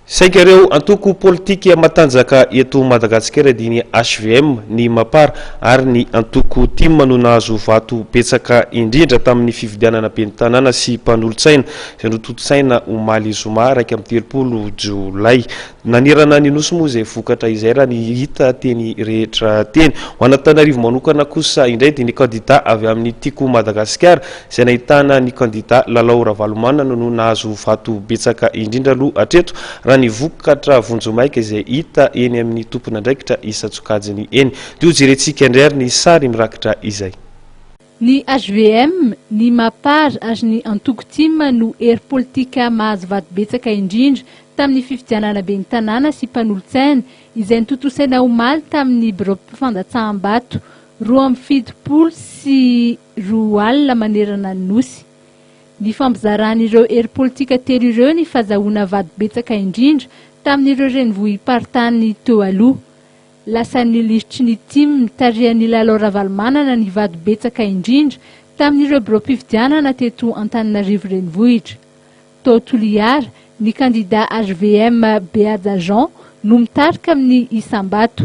Saikareo antoko politika matanjaka eto Madagasikara diny HVM ny mapara ary ny antoko Tim no nahazo vato betsaka indrindra tamin'ny fifidianana ben'ny tanàna sy mpanolo-tsaina izay notontosaina omaly zoma 30 Jolay. Nanirana ny nosy moa izay vokatra izay raha ny hita teny rehetra teny. Ho an'Antananarivo manokana kosa indray dia ny kandida avy amin'ny tiko Madagasikara izay nahitana ny kandida Lalao Ravalomanana no nahazo vato betsaka indrindra aloha hatreto raha ny vokatra vonjomaika izay hita eny amin'ny tompona andraikitra Isatsokajiny eny. Dio jerentsika indray ary ny sary mirakitra izay. Ny HVM, ny mapara ary ny antoko Tim no hery politika mahazo vato betsaka indrindra tamin'ny fifidianana ben'ny tanàna sy mpanolo-tsaina izay notontosaina omaly tamin'ny bureau fandatsaham-bato 2 sy 2 alina manerana ny nosy. Ny fampizaran'ireo hery politika telo ireo ny fahazahoana vato betsaka indrindra tamin'ireo renivohim-paritany teo aloha. Lasa nilisitry ny Tim mitarihan'ny Lalao Ravalomanana ny vato betsaka indrindra tamin'ireo bureau mpifidianana teto Antananarivo renivohitra. Tao Toliara, ny kandida HVM Beaja Jean no mitarika amin'ny Isambato.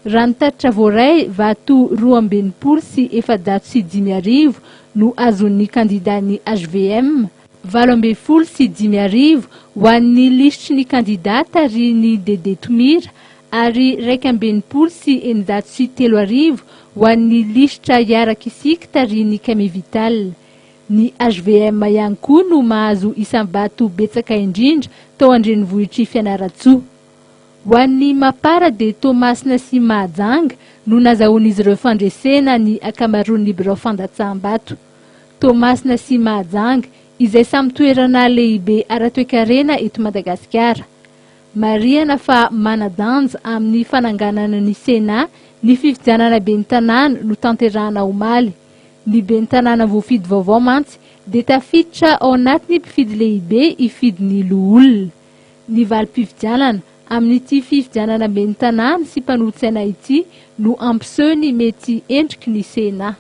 Raha nitaritra voaray vato 220 sy 750 no azon'ny kandidany HVM, 80 sy 500 ho an'ny lisitry ny kandidata ary ny Dede Tomira ary 120 sy 930 ho an'ny lisitra Iaraka Isikita ary ny Kame Vital. Ny HVM ihany koa no mahazo Isambato betsaka indrindra tao an-drenivohitry Fianaratsoa. Ho an'ny mapara dia Tomasina sy Mahajanga no nazahoan'izy ireo fandresena ny akamaroan'ny birao fandatsaham-bato. Tomasina sy Mahajanga izay samy toerana lehibe ara-toekarena eto Madagasikara. Marihana fa manadanja amin'ny fananganana ny Sena ny fifidianana ben'ny tanàna no tanterahana omaly. Ny ben'ny tanàna voafidy vaovao mantsy dia tafiditra ao anatin'ny mpifidy lehibe hifidy ny loholona. Ny valim-pifidianana amin'ity fifidianana ben'ny tanàna sy mpanolo-tsaina ity no ampiseho ny mety endriky ny Sena.